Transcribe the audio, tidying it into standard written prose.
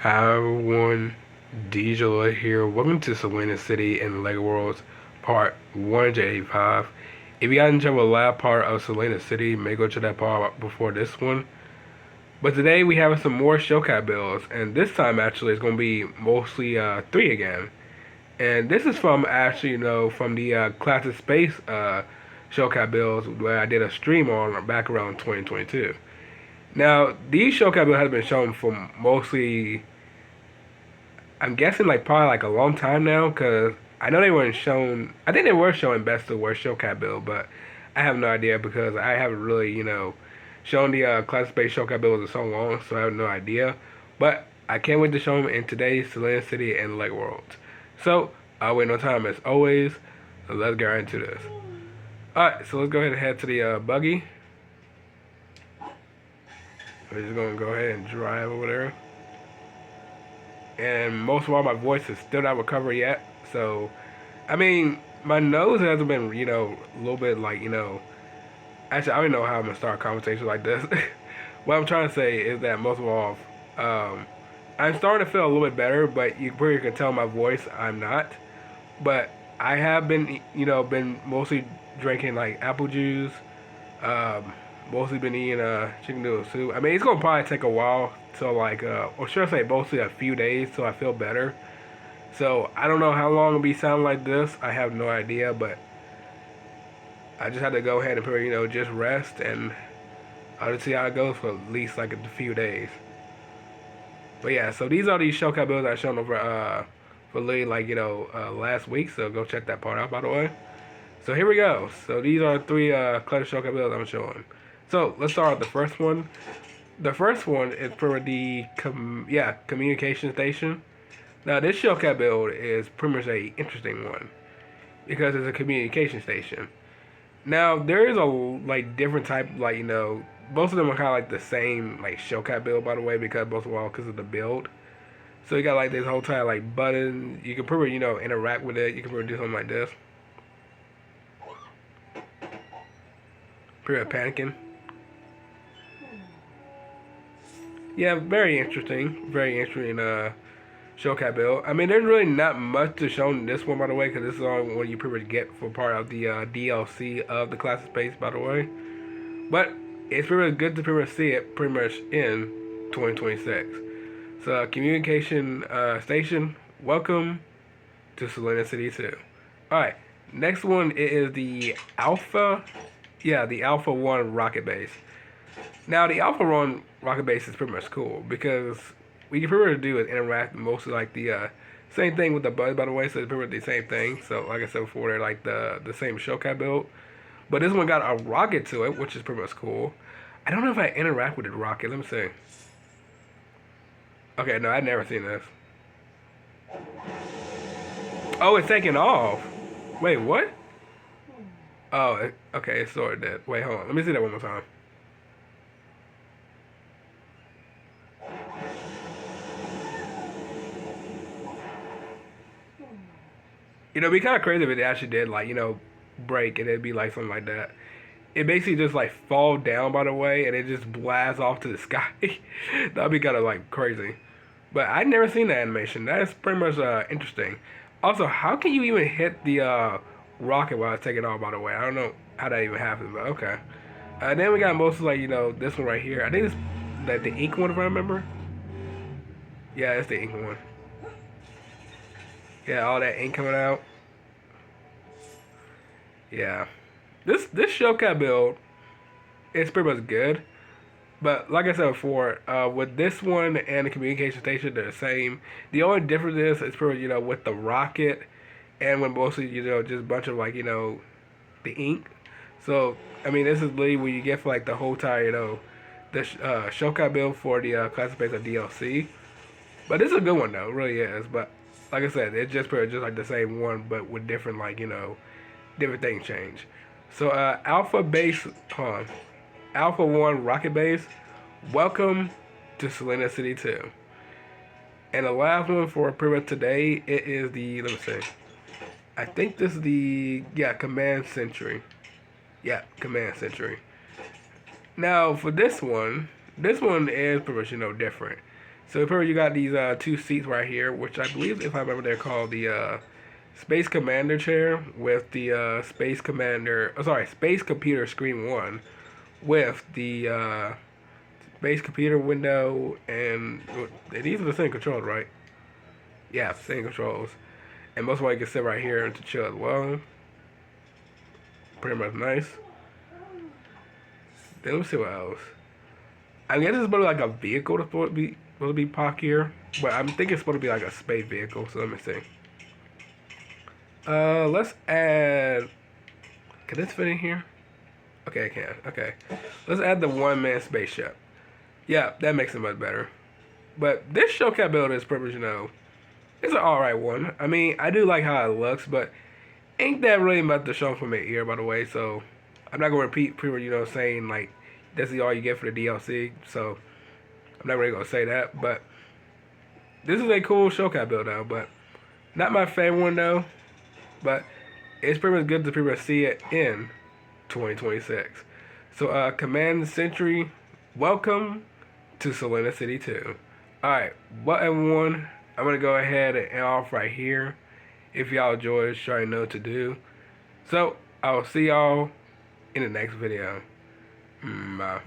Hi everyone, DJ here. Welcome to Selena City and Lego Worlds Part 185. If you got into the last part of Selena City, may go to that part before this one. But today we have some more Showcat builds, and this time actually it's going to be mostly 3 again. And this is from actually, from the Classic Space Showcat builds where I did a stream on back around 2022. Now, these Showcat builds have been shown for mostly I'm guessing like probably like a long time now because I know they weren't shown. I think they were showing best of worst showcat build, but I have no idea because I haven't really shown the class based showcat build in so long, so I have no idea. But I can't wait to show them in today's Selena City and Lego Worlds. So I'll wait no time as always. So let's get right into this. Alright, so let's go ahead and head to the buggy. We're just gonna go ahead and drive over there. And most of all, my voice is still not recovered yet. So, I mean, my nose hasn't been, a little bit like, actually, I don't know how I'm gonna start a conversation like this. What I'm trying to say is that most of all, I'm starting to feel a little bit better, but you pretty can tell my voice I'm not. But I have been, been mostly drinking like apple juice. Mostly been eating chicken noodle soup. I mean, it's gonna probably take a while till like, or should I say, mostly a few days till I feel better. So I don't know how long it'll be sounding like this. I have no idea, but I just had to go ahead and just rest and I'll just see how it goes for at least like a few days. But yeah, so these are these showcase builds I showed over for literally like last week. So go check that part out, by the way. So here we go. So these are 3 clutch showcase builds I'm showing. So let's start with the first one. The first one is for the communication station. Now this shellcat build is pretty much a interesting one because it's a communication station. Now there is a like different type most of them are kind of like the same like shellcat build, by the way, because most of all because of the build. So you got like this whole time like button. You can pretty interact with it. You can pretty do something like this. Pretty panicking. Yeah, very interesting. Very interesting showcat build. I mean, there's really not much to show in this one, by the way, because this is all what you pretty much get for part of the DLC of the Classic Space, by the way. But it's pretty much good to pretty much see it pretty much in 2026. So, communication station, welcome to Selena City 2. Alright, next one is the Alpha, the Alpha 1 rocket base. Now, the Alpha 1 rocket base is pretty much cool because what you can pretty much do is interact mostly like the same thing with the buzz, by the way, so it's pretty much the same thing. So, like I said before, they're like the same showcat build. But this one got a rocket to it, which is pretty much cool. I don't know if I interact with the rocket. Let me see. Okay, no, I've never seen this. Oh, it's taking off. Wait, what? Oh, okay, it's sort of dead. Wait, hold on. Let me see that one more time. It'd be kind of crazy if it actually did, like, break and it'd be like something like that. It basically just like fall down, by the way, and it just blasts off to the sky. That'd be kind of like crazy. But I'd never seen that animation. That is pretty much interesting. Also, how can you even hit the rocket while it's taking off, by the way? I don't know how that even happens, but okay. Then we got most of like, this one right here. I think it's like the ink one, if I remember. Yeah, it's the ink one. Yeah, all that ink coming out. Yeah. This showcat build is pretty much good. But like I said before, with this one and the communication station, they're the same. The only difference is it's pretty with the rocket and when mostly just a bunch of like the ink. So I mean this is literally what you get for like the whole entire the showcat build for the classic base of DLC. But this is a good one though, it really is. But like I said, it's just pretty just like the same one, but with different like different things change. So Alpha base, Alpha 1 rocket base, welcome to Selena City 2. And the last one for pretty much today, it is the, let me see. I think this is the, Command Century. Yeah, Command Century. Now, for this one is pretty much, different. So first you got these two seats right here, which I believe, if I remember, they're called the Space Commander chair with the Space Commander, Space Computer Screen 1 with the Space Computer window, and these are the same controls, right? Yeah, same controls. And most of all, you can sit right here to chill as well. Pretty much nice. Then let's see what else. I guess it's probably like a vehicle that's supposed to be parked here, but I'm thinking it's supposed to be like a space vehicle. So let me see. Let's add. Can this fit in here? Okay, I can. Okay, let's add the one-man spaceship. Yeah, that makes it much better. But this showcat build is pretty much, it's an alright one. I mean, I do like how it looks, but ain't that really much to show from my ear, by the way. So I'm not gonna repeat people, saying like this is all you get for the DLC. So I'm not really gonna say that, but this is a cool showcat build though. But not my favorite one though. But it's pretty much good to pretty much see it in 2026. So Command Century, welcome to Selena City 2. Alright, well everyone, I'm gonna go ahead and end off right here. If y'all enjoyed, sure you know what to do. So I'll see y'all in the next video. Bye.